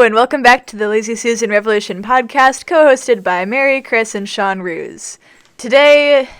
and welcome back to the Lazy Susan Revolution podcast, co-hosted by Mary, Chris, and Sean Ruse. Today,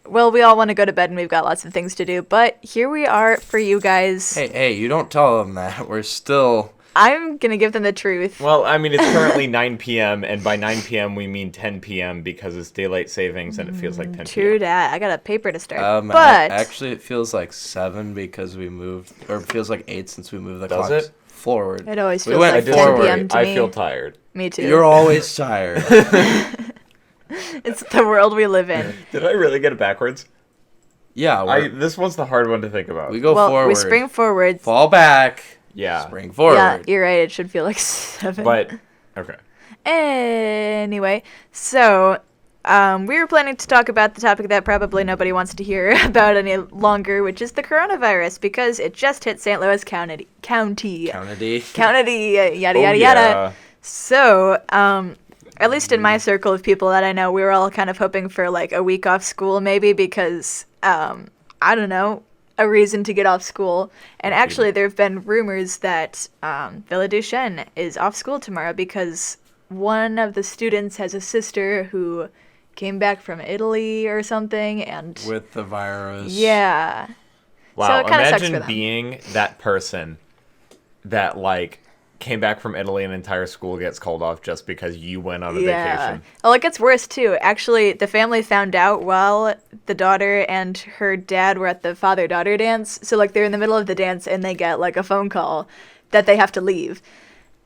well, we all want to go to bed and we've got lots of things to do, but here we are for you guys. Hey, you don't tell them that. We're still... I'm going to give them the truth. Well, I mean, it's currently 9 p.m., and by 9 p.m. we mean 10 p.m. because it's daylight savings and it feels like 10 p.m. True that. I got a paper to start. But actually, it feels like 7 because we moved, or it feels like 8 since we moved the clocks forward. It always feels like 10 p.m. to me. I feel tired. Me too. You're always tired. It's the world we live in. Did I really get it backwards? Yeah. This one's the hard one to think about. We go forward. We spring forward. Fall back. Yeah. Spring forward. Yeah, you're right. It should feel like 7. But, okay. Anyway, so we were planning to talk about the topic that probably nobody wants to hear about any longer, which is the coronavirus, because it just hit St. Louis County. Yada, yada, yada. So, at least in my circle of people that I know, we were all kind of hoping for like a week off school maybe because, I don't know, a reason to get off school. And actually there have been rumors that Villa Duchesne is off school tomorrow because one of the students has a sister who came back from Italy or something, and with the virus. Yeah. Wow, so it kind of sucks for imagine them. being that person that like came back from Italy and an entire school gets called off just because you went on a vacation. Well, it gets worse too. Actually, the family found out while the daughter and her dad were at the father-daughter dance. So like they're in the middle of the dance and they get like a phone call that they have to leave.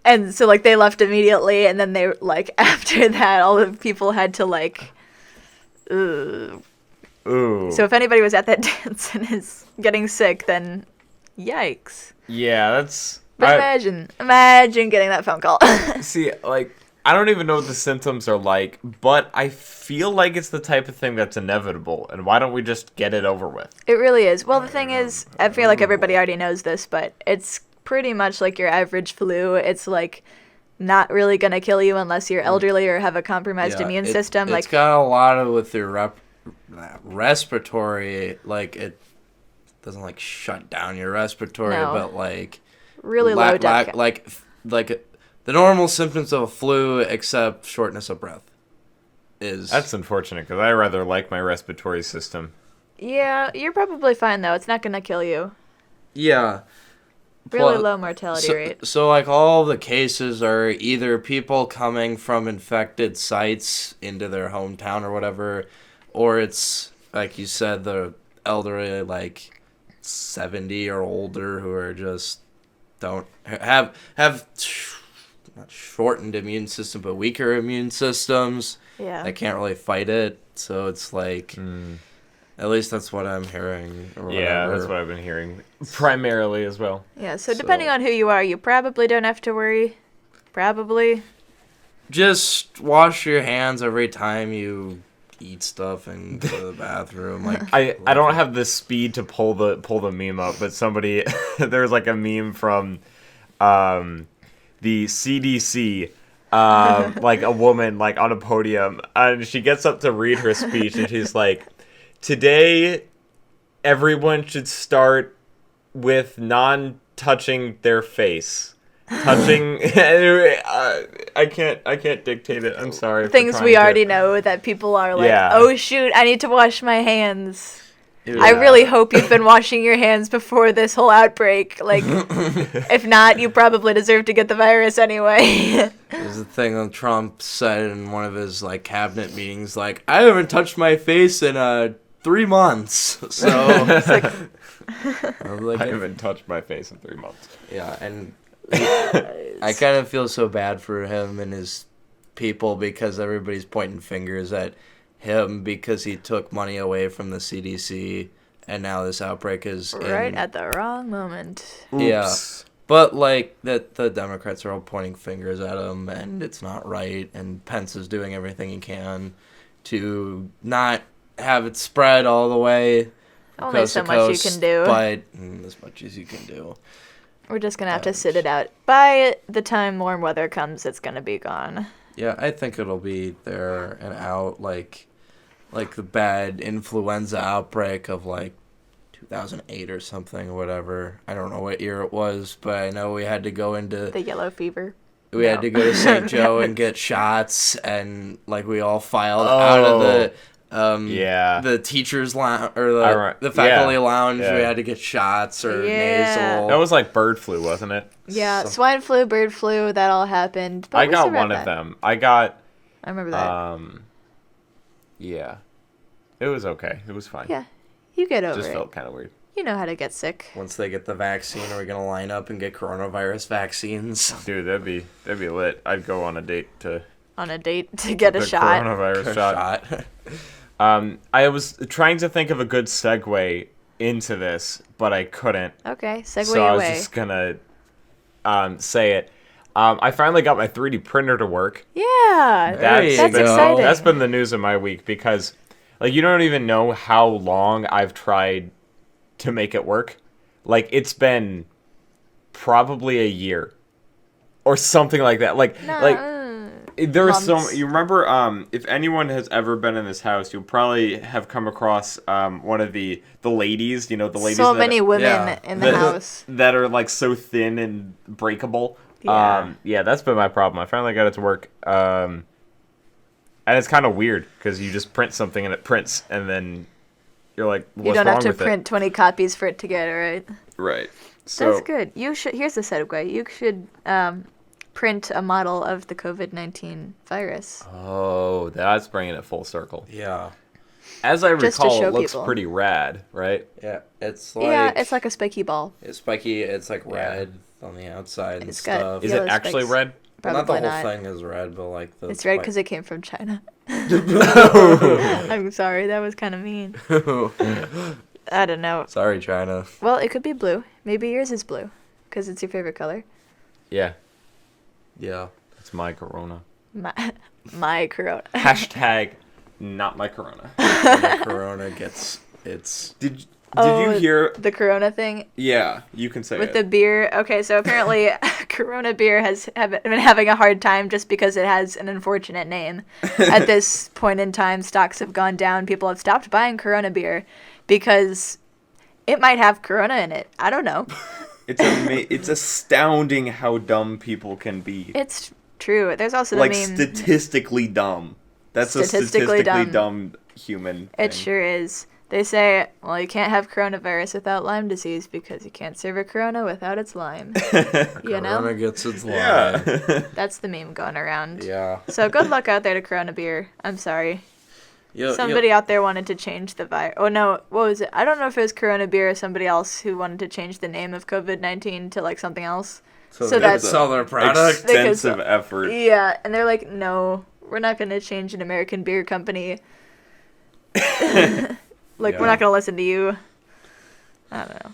And so like they left immediately, and then they like after that all the people had to like Ooh. So if anybody was at that dance and is getting sick, then yikes. Yeah, that's... But imagine getting that phone call. See, like, I don't even know what the symptoms are like, but I feel like it's the type of thing that's inevitable, and why don't we just get it over with? It really is. Well, the thing is, I feel like everybody already knows this, but it's pretty much like your average flu. It's, like, not really going to kill you unless you're elderly or have a compromised immune system. It's got a lot of with your respiratory, like, it doesn't, like, shut down your respiratory, but, like... Really low death. Like the normal symptoms of a flu, except shortness of breath. That's unfortunate, because I rather like my respiratory system. Yeah, you're probably fine, though. It's not going to kill you. Yeah. Really low mortality rate. So, like, all the cases are either people coming from infected sites into their hometown or whatever, or it's, like you said, the elderly, like, 70 or older who are just... don't have not shortened immune system but weaker immune systems. Yeah, they can't really fight it, so it's like at least that's what I'm hearing or yeah, that's what I've been hearing primarily as well. Yeah, so depending on who you are, you probably don't have to worry. Probably just wash your hands every time you eat stuff and go to the bathroom. Like I don't have the speed to pull the meme up, but somebody there's like a meme from the CDC, like a woman like on a podium, and she gets up to read her speech, and she's like, "Today, everyone should start with non-touching their face." Touching, I can't dictate it. I'm sorry. Things we already know that people are like, oh shoot, I need to wash my hands. Yeah. I really hope you've been washing your hands before this whole outbreak. Like, if not, you probably deserve to get the virus anyway. There's the thing that Trump said in one of his like cabinet meetings, like, I haven't touched my face in 3 months. So it's like, I haven't touched my face in 3 months. Yeah, and I kind of feel so bad for him and his people because everybody's pointing fingers at him because he took money away from the CDC, and now this outbreak is right at the wrong moment. Oops. Yeah, but like that the Democrats are all pointing fingers at him, and it's not right, and Pence is doing everything he can to not have it spread all the way. Only so much you can do. But as much as you can do. We're just going to have to sit it out. By the time warm weather comes, it's going to be gone. Yeah, I think it'll be there and out, like the bad influenza outbreak of, like, 2008 or something or whatever. I don't know what year it was, but I know we had to go into... The yellow fever. we had No. to go to St. Joe and get shots, and like we all filed out of yeah. the teachers' lounge or the yeah. faculty lounge. Yeah. We had to get shots or Yeah. nasal. That was like bird flu, wasn't it? Yeah, So- swine flu, bird flu, that all happened. But I we got survived one that. of them. I got I remember that. yeah. It was okay. It was fine. Yeah, you get over Just it. felt kind of weird. You know how to get sick. Once they get the vaccine, are we gonna line up and get coronavirus vaccines? Dude, that'd be lit. I'd go on a date to On a date to get a the shot. coronavirus shot. I was trying to think of a good segue into this, but I couldn't. Okay, segue So I was away. just gonna say it. I finally got my 3D printer to work. Yeah, There you that's go. exciting. That's been the news of my week because, like, you don't even know how long I've tried to make it work. Like, it's been probably a year or something like that. Like, there are so. Months. You remember, if anyone has ever been in this house, you'll probably have come across one of the ladies. You know, the ladies. so that many women yeah. in the house. that are like so thin and breakable. Yeah. Yeah, that's been my problem. I finally got it to work. And it's kind of weird because you just print something and it prints, and then you're like, what's You don't wrong have to with print 20 copies for it to get it right. it? Right. So That's good. You should. Here's the segue. You should print a model of the COVID-19 virus. Oh, that's bringing it full circle. Yeah, As I Just to recall, show it looks people. pretty rad, right? yeah. It's like Yeah, it's like a spiky ball. it's spiky. It's like Yeah. red on the outside and It's got- stuff. Is Yellow it actually spikes. red? Well, not the Probably whole not. thing is red, but like the. It's red because it came from China. I'm sorry, that was kind of mean. I don't know. Sorry, China. Well, it could be blue. Maybe yours is blue because it's your favorite color. Yeah, Yeah. it's my corona. My corona. Hashtag not my corona. When the corona gets its. Did Oh, you hear? the corona thing Yeah, you can say with it. the beer? Okay, so apparently Corona beer been having a hard time just because it has an unfortunate name. At this point in time, stocks have gone down. People have stopped buying Corona beer because it might have Corona in it. I don't know. It's astounding how dumb people can be. It's true. There's also the Like meme. statistically dumb. That's a Statistically statistically dumb. dumb human. It thing. sure is. They say, well, you can't have coronavirus without Lyme disease because you can't serve a corona without its Lyme. You know? Corona gets its line. Yeah. That's the meme going around. Yeah. So good luck out there to Corona beer. I'm sorry. Yo, Somebody out there wanted to change the virus. Oh no, what was it? I don't know if it was Corona beer or somebody else who wanted to change the name of COVID-19 to like something else. so so they that's- sell their product. They could Extensive sell- effort. Yeah, and they're like, no, we're not going to change an American beer company. Like, we're Yeah. not going to listen to you. I don't know.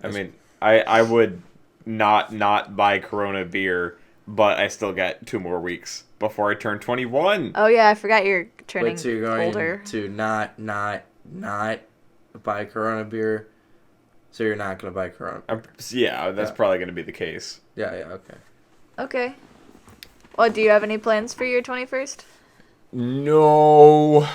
I mean, I would not buy Corona beer, but I still got 2 more weeks before I turn 21. Oh yeah, I forgot you're turning Wait, so you're going older. to not buy Corona beer? So you're not going to buy Corona beer? Yeah, that's Yeah. probably going to be the case. Yeah, okay. Okay. Well, do you have any plans for your 21st? No.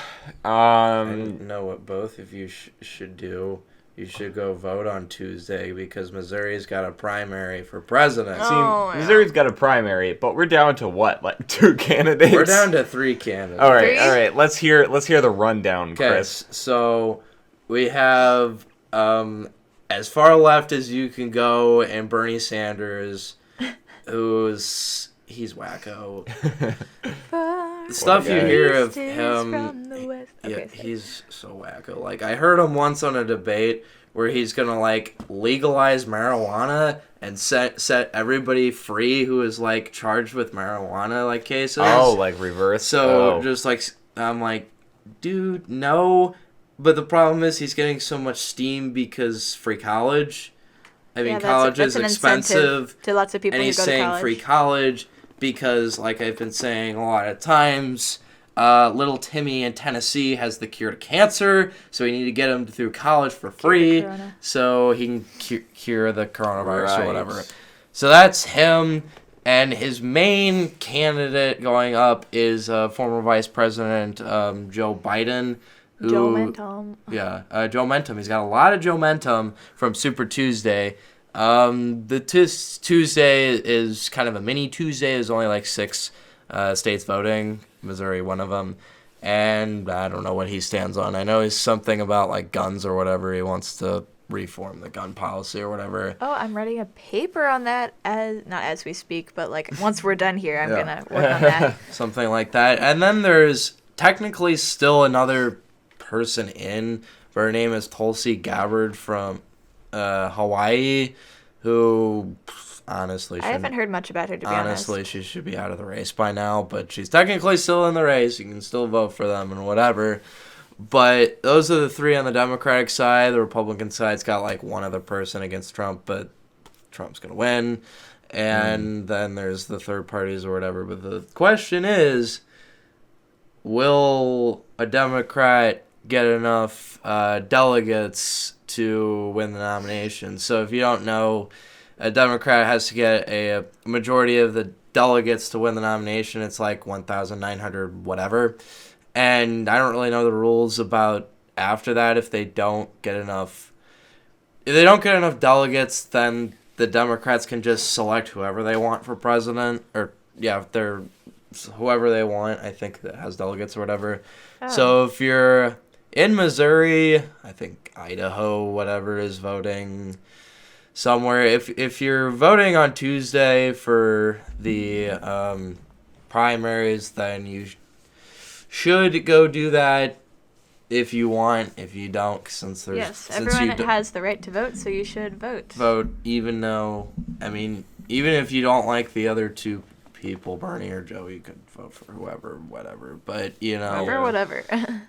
I know what both of you should do. You should go vote on Tuesday because Missouri's got a primary for president. Oh, yeah. Missouri's got a primary, but we're down to what? Like 2 candidates? We're down to 3 candidates. All right, Three? all right. Let's hear the rundown, Okay, Chris. so we have as far left as you can go, and Bernie Sanders, he's wacko. The stuff you guy. hear of East is him, from the west. yeah, Okay, sorry. he's so wacko. Like I heard him once on a debate where he's gonna like legalize marijuana and set everybody free who is like charged with marijuana like cases. Oh, like reverse. So Oh. just like I'm like, dude, no. But the problem is he's getting so much steam because free college. I mean, Yeah, college that's is an expensive, incentive to lots of people and who he's go to saying college. free college because, like I've been saying a lot of times, little Timmy in Tennessee has the cure to cancer, so we need to get him through college for free corona. so he can cure the coronavirus or Right. whatever. So that's him. And his main candidate going up is former Vice President Joe Biden. Who, Joe Mentum. Yeah, Joe Mentum. He's got a lot of Joe Mentum from Super Tuesday. The Tuesday is kind of a mini Tuesday. There's only like 6 states voting. Missouri, one of them. And I don't know what he stands on. I know he's something about like guns or whatever. He wants to reform the gun policy or whatever. Oh, I'm writing a paper on that not as we speak, but like once we're done here, I'm Yeah. gonna work on that. Something like that. And then there's technically still another person in. Her name is Tulsi Gabbard from Hawaii, who honestly I haven't heard much about her, to be honest. honestly she should be out of the race by now, but she's technically still in the race. You can still vote for them and whatever. But those are the 3 on the Democratic side. The Republican side's got like one other person against Trump, but Trump's gonna win. And then there's the third parties or whatever. But the question is, will a Democrat get enough delegates to win the nomination? So if you don't know, a Democrat has to get a majority of the delegates to win the nomination. It's like 1,900 whatever. And I don't really know the rules about after that. If they don't get enough delegates, then the Democrats can just select whoever they want for president, or if they're whoever they want. I think that has delegates or whatever. Oh. So if you're in Missouri, I think Idaho, whatever, is voting somewhere. If you're voting on Tuesday for the primaries, then you should go do that if you want. If you don't, since everyone has the right to vote, so you should vote. Even if you don't like the other 2 people, Bernie or Joe, you could vote for whoever, whatever. But Whatever.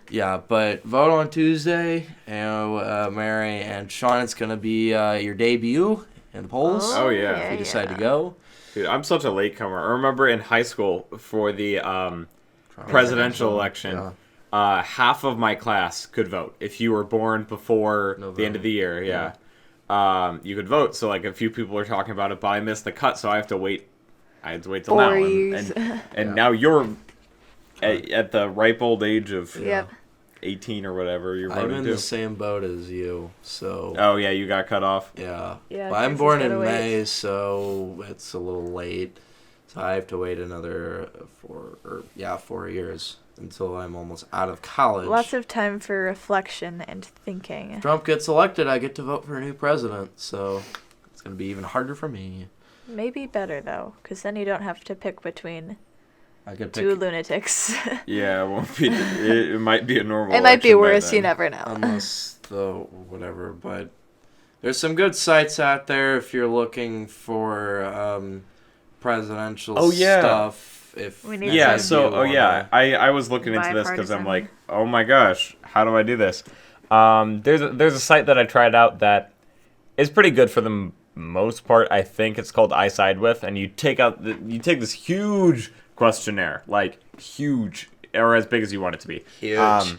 yeah. But vote on Tuesday, and Mary and Sean, it's gonna be your debut in the polls. Oh, yeah. If you decide to go. Dude, I'm such a latecomer. I remember in high school for the presidential election, half of my class could vote. If you were born before the end of the year, you could vote. So like a few people are talking about it, but I missed the cut, so I had to wait till 4 now. years. And now you're at the ripe old age of 18 or whatever. You're I'm voting in too. the same boat as you, so. Oh yeah, you got cut off. Yeah. Yeah, But I'm Chris born has in gotta wait. May, so it's a little late. So I have to wait another 4 years until I'm almost out of college. Lots of time for reflection and thinking. If Trump gets elected, I get to vote for a new president, so it's going to be even harder for me. Maybe better, though, because then you don't have to pick between I could 2 pick, lunatics. Yeah, it won't be. It might be a normal. It might be election by worse, you then. never know. unless the whatever, but there's some good sites out there if you're looking for presidential stuff. If We need Yeah. to So, I was looking into this because I'm like, oh my gosh, how do I do this? There's a site that I tried out that is pretty good for the most part. I think it's called I Side With, and you take this huge questionnaire, like huge or as big as you want it to be. Huge.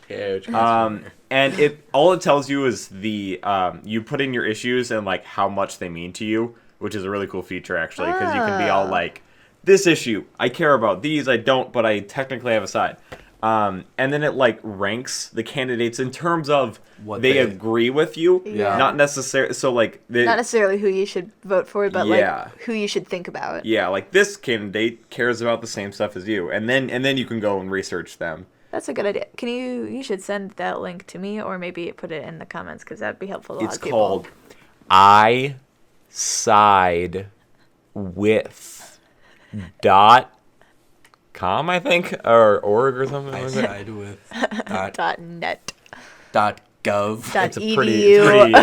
Huge. And all it tells you is you put in your issues and like how much they mean to you, which is a really cool feature actually, because you can be all like, this issue I care about, these I don't, but I technically have a side. And then it like ranks the candidates in terms of What they they- agree with you, Yeah. not necessarily. So like Not necessarily who you should vote for, but Yeah. like who you should think about. yeah, like this candidate cares about the same stuff as you, and then you can go and research them. That's a good idea. You should send that link to me, or maybe put it in the comments, because that'd be helpful to a lot It's of people. called I Side With .com, I think, or org or something I like that. side with .net. .gov. Dot It's a pretty edu.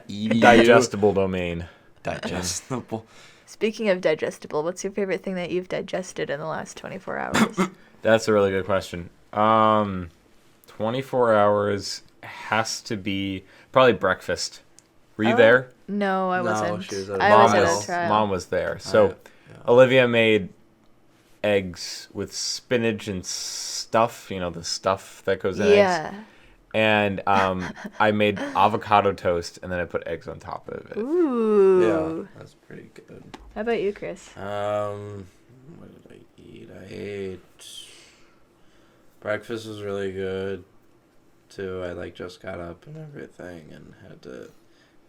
.edu. digestible domain. Digestible. Speaking of digestible, what's your favorite thing that you've digested in the last 24 hours? That's a really good question. 24 hours has to be probably breakfast. Were you Oh. there? No, I No, wasn't. she was at a I was trial. at a trial. Mom was there. So Yeah. Olivia made eggs with spinach and stuff, the stuff that goes in eggs. Yeah. And I made avocado toast, and then I put eggs on top of it. Ooh. Yeah, that's pretty good. How about you, Chris? What did I eat? I ate breakfast was really good too. I just got up and everything and had to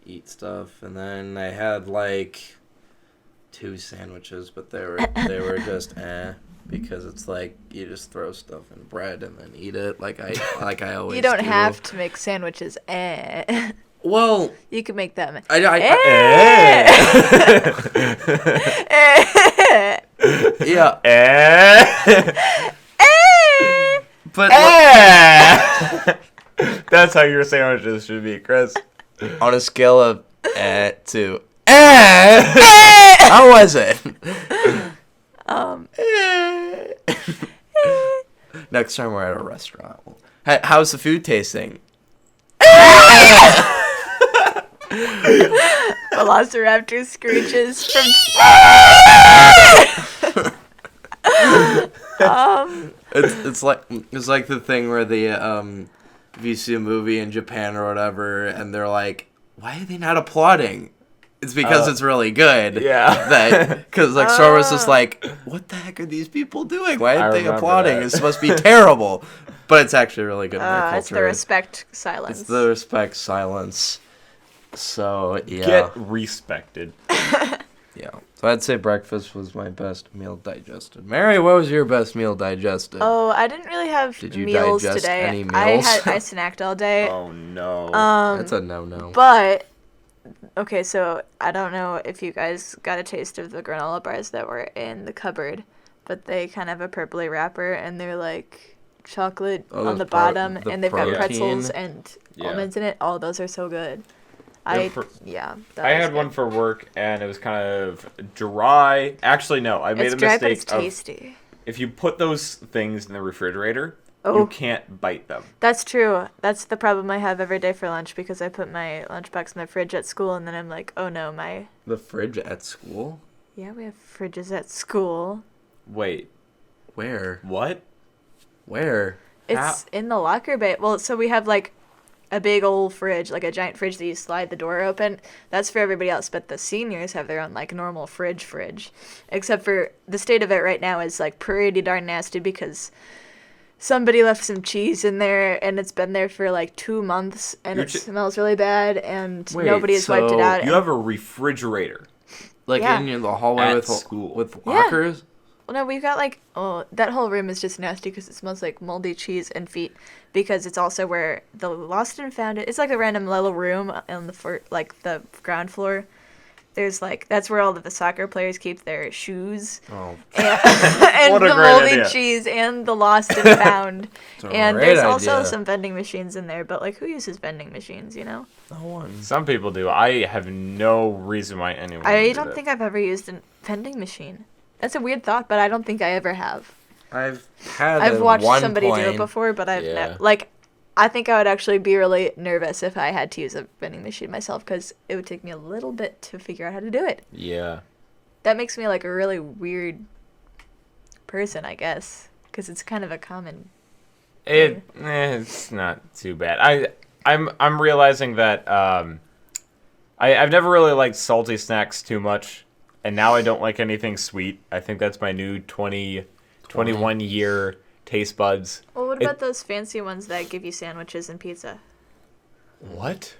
eat stuff, and then I had like 2 sandwiches, but they were just because it's like you just throw stuff in bread and then eat it like I always You don't do. have to make sandwiches. Well, You can make them. yeah, but That's how your sandwiches should be, Chris. on a scale of to how was it? Um, Next time we're at a restaurant, how's the food tasting? Velociraptor screeches from. It's like the thing where if you see a movie in Japan or whatever, and they're like, why are they not applauding? It's because it's really good. Yeah. Because like Star Wars is like, what the heck are these people doing? Why aren't they remember applauding? that. It's supposed to be terrible, but it's actually really good in their culture. It's the respect silence. It's the respect silence. So yeah, Get respected. yeah. So I'd say breakfast was my best meal digested. Mary, what was your best meal digested? Oh, I didn't really have Did you meals digest today. any I meals? snacked all day. Oh no. That's a no-no. But okay, so I don't know if you guys got a taste of the granola bars that were in the cupboard, but they kind of have a purpley wrapper and they're like chocolate on the bottom, the and they've got pretzels protein. and Yeah. almonds in it. Oh, those are so good. They're I had one for work and it was kind of dry. Actually, no, I made It's a dry, but mistake it's of tasty. if you put those things in the refrigerator, Oh. you can't bite them. That's true. That's the problem I have every day for lunch because I put my lunchbox in the fridge at school, and then I'm like, oh no, The fridge at school? yeah, we have fridges at school. Wait, Where? what? Where? It's in the locker bay. Well, so we have like a big old fridge, like a giant fridge that you slide the door open. That's for everybody else, but the seniors have their own like normal fridge. Except for the state of it right now is like pretty darn nasty because somebody left some cheese in there and it's been there for like 2 months and it smells really bad and Wait, nobody has wiped it so out. You have a refrigerator. Like Yeah. in the hallway At with school. with Yeah. lockers? Well, no, we've got like, that whole room is just nasty because it smells like moldy cheese and feet because it's also where the lost and found it. It's like a random little room on the ground floor. There's like, that's where all of the soccer players keep their shoes Oh, and What a the great moldy idea. cheese and the lost and found. it's a And great there's also idea. some vending machines in there, but like, who uses vending machines, you know? No one. Some people do. I have no reason why anyone would I do don't that. think I've ever used a vending machine. That's a weird thought, but I don't think I ever have. I've had I've at watched one somebody do it point- before, but I've Yeah. never. Like, I think I would actually be really nervous if I had to use a vending machine myself because it would take me a little bit to figure out how to do it. Yeah. That makes me like a really weird person, I guess, because it's kind of a common. It's not too bad. I'm realizing that I've never really liked salty snacks too much, and now I don't like anything sweet. I think that's my new 21 year taste buds. Well, what It- about those fancy ones that give you sandwiches and pizza? What?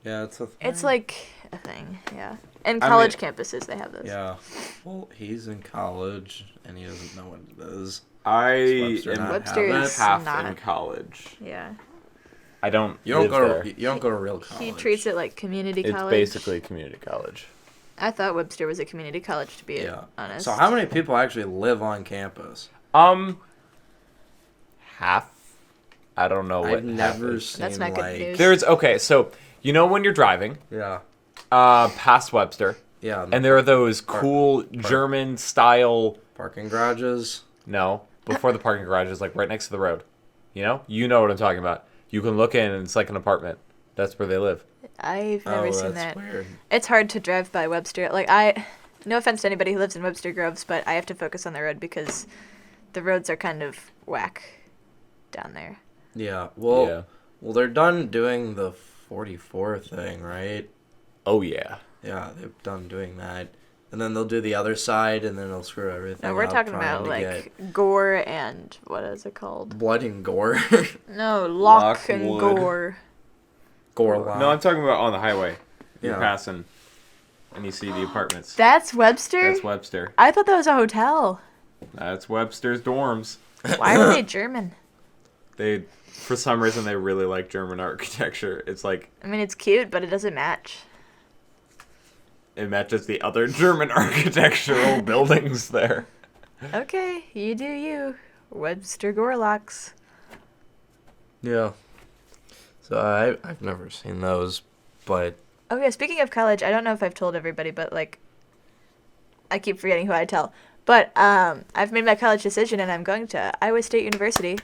Yeah, it's a thing. It's like a thing, yeah. And I college campuses, they have those. Yeah. Well, he's in college and he doesn't know what it is. I Webster am not Webster have is it? half not. in college. Yeah. I don't. You don't live go there. to you don't go to real college. He treats it like community It's college. basically community college. I thought Webster was a community college, to be Yeah. honest. So how many people actually live on campus? Half. I don't know what I've never half is. seen That's not good like news. There's okay. So you know when you're driving, yeah past Webster, yeah and there are those cool German style. parking garages. No, before the parking garage is like right next to the road. You know what I'm talking about. You can look in and it's like an apartment. That's where they live. I've never seen that's that. weird. It's hard to drive by Webster. Like, no offense to anybody who lives in Webster Groves, but I have to focus on the road because the roads are kind of whack down there. Yeah. Well, Yeah. well, they're done doing the 44 thing, right? Oh yeah. Yeah, they've done doing that, and then they'll do the other side, and then they'll screw everything. No, we're up talking trying about, to like, get gore and, what is it called? blood and gore. No, lock and Lockwood. gore. Gore line. No, I'm talking about on the highway. You're Yeah. passing, and you see the apartments. That's Webster? That's Webster. I thought that was a hotel. That's Webster's dorms. Why are they German? They, for some reason, they really like German architecture. It's like I mean, it's cute, but it doesn't match. it matches the other German architectural buildings there. Okay, you do you. Webster Gorlocks. Yeah. So I've never seen those, but Oh yeah, speaking of college, I don't know if I've told everybody, but like, I keep forgetting who I tell. But I've made my college decision, and I'm going to Iowa State University.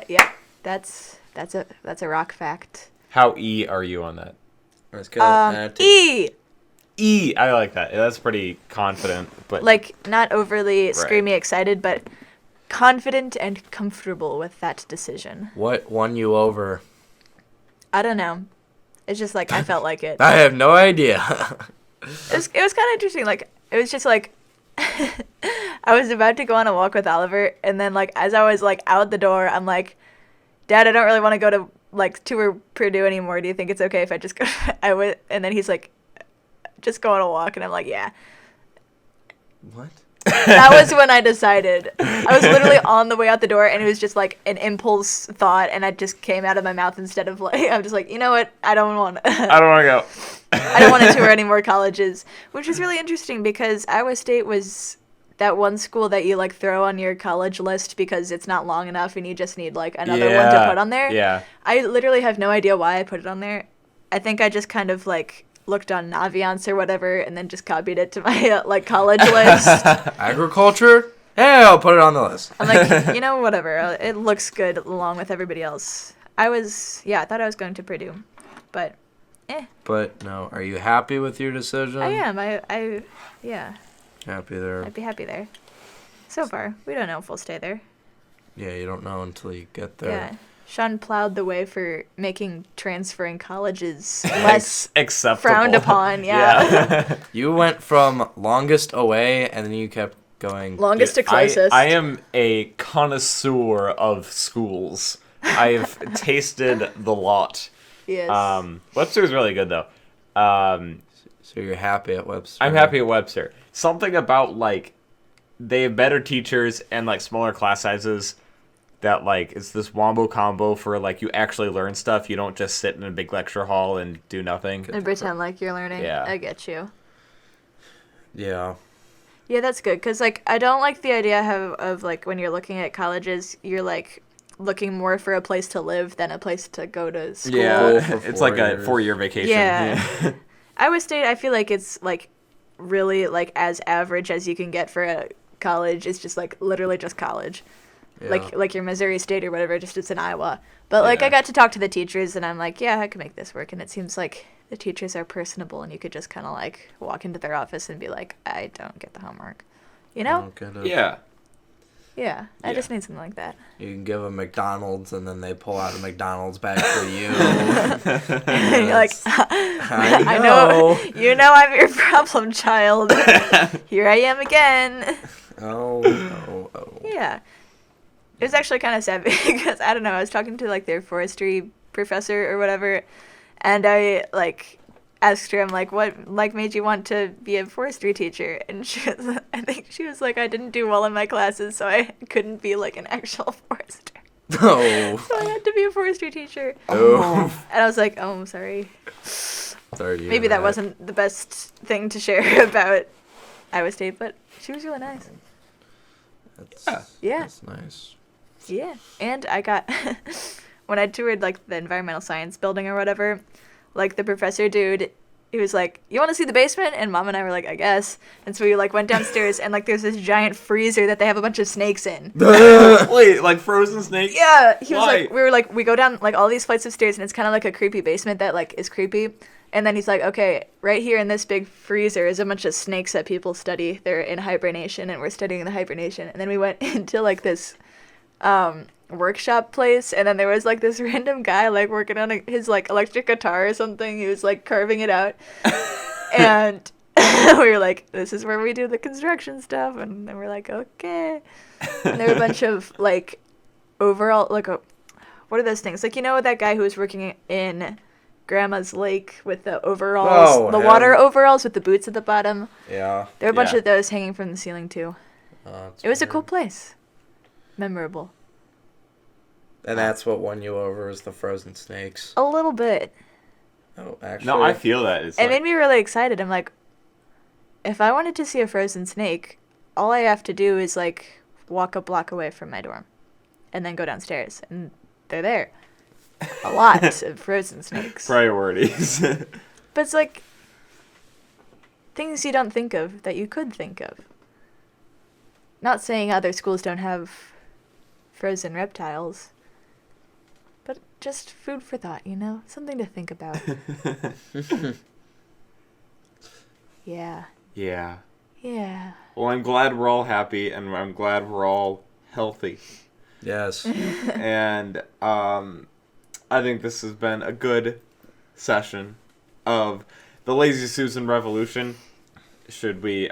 Yeah, that's a rock fact. How E are you on that? let's go. E. E. I like that. That's pretty confident, but Like, not overly Right. screamy excited, but confident and comfortable with that decision. What won you over? I don't know. It's just like I felt like it. I have no idea. It was kind of interesting. Like, it was just like I was about to go on a walk with Oliver, and then like as I was like out the door, I'm like, Dad, I don't really want to go to like tour Purdue anymore. Do you think it's okay if I just go? And then he's like, just go on a walk, and I'm like, yeah. What? That was when I decided. I was literally on the way out the door, and it was just like an impulse thought, and it just came out of my mouth instead of like, I'm just like, you know what? I don't want to. I don't want to go. I don't want to tour any more colleges, which is really interesting because Iowa State was that one school that you like throw on your college list because it's not long enough and you just need like another one to put on there. Yeah. I literally have no idea why I put it on there. I think I just kind of like looked on Naviance or whatever and then just copied it to my like college list. Agriculture? Hey, I'll put it on the list. I'm like, you know, whatever. It looks good along with everybody else. I thought I was going to Purdue, but But no, are you happy with your decision? I am. Yeah, Happy there. I'd be happy there. So far, we don't know if we'll stay there. Yeah, you don't know until you get there. Yeah. Sean plowed the way for making transferring colleges less Acceptable. frowned upon. Yeah. You went from longest away, and then you kept going. Longest to Dude, closest. I am a connoisseur of schools. I've tasted the lot. Yes. Webster's really good though. So you're happy at Webster. I'm happy at Webster. Something about like they have better teachers and like smaller class sizes that like it's this wombo combo for like you actually learn stuff. You don't just sit in a big lecture hall and do nothing. And pretend like you're learning. Yeah. I get you. Yeah. Yeah, that's good. Because, like, I don't like the idea of, like, when you're looking at colleges, you're, like, looking more for a place to live than a place to go to school. Cool for It's 4 like a years. 4-year vacation. Yeah. Iowa State, I feel like it's, like, really, like, as average as you can get for a college. It's just, like, literally just college. Yeah. Like your Missouri State or whatever, just it's in Iowa. But, like, Yeah. I got to talk to the teachers, and I'm like, yeah, I can make this work. And it seems like the teachers are personable, and you could just kind of, like, walk into their office and be like, I don't get the homework. You I know? don't get it. Yeah. Yeah, I Yeah. just need something like that. You can give them McDonald's, and then they pull out a McDonald's bag for you. You're like, I know, you know I'm your problem child. Here I am again. Oh. Yeah. It was actually kind of sad because, I don't know, I was talking to, like, their forestry professor or whatever, and I, like, asked her, I'm like, what, like, made you want to be a forestry teacher? And I think she was like, I didn't do well in my classes, so I couldn't be, like, an actual forester. Oh. So I had to be a forestry teacher. Oh. And I was like, oh, I'm sorry. Sorry to hear Maybe that wasn't the best thing to share about Iowa State, but she was really nice. Yeah. That's nice. Yeah. And I got, when I toured, like, the environmental science building or whatever, like, the professor dude, he was like, you want to see the basement? And Mom and I were like, I guess. And so we, like, went downstairs, and, like, there's this giant freezer that they have a bunch of snakes in. Wait, like frozen snakes? Yeah. He was like, Why? we go down, like, all these flights of stairs, and it's kind of like a creepy basement that, like, is creepy. And then he's like, okay, right here in this big freezer is a bunch of snakes that people study. They're in hibernation, and we're studying the hibernation. And then we went into, like, this workshop place, and then there was, like, this random guy, like, working on his, like, electric guitar or something. He was, like, carving it out. And we were like, this is where we do the construction stuff. And then we're like, okay. And there were a bunch of, like, overall, like, what are those things? Like, you know that guy who was working in grandma's lake with the overalls, the water overalls with the boots at the bottom. Yeah. There were a bunch Yeah. of those hanging from the ceiling too. It's It was a weird. cool place. Memorable. And that's what won you over is the frozen snakes. A little bit. Oh, actually. No, I feel that. It's It like, made me really excited. I'm like, if I wanted to see a frozen snake, all I have to do is like walk a block away from my dorm and then go downstairs and they're there. A lot of frozen snakes. priorities. But it's like things you don't think of that you could think of. Not saying other schools don't have frozen reptiles, but just food for thought, you know? Something to think about. Yeah. Yeah. Yeah. Well, I'm glad we're all happy, and I'm glad we're all healthy. Yes. And I think this has been a good session of the Lazy Susan Revolution. Should we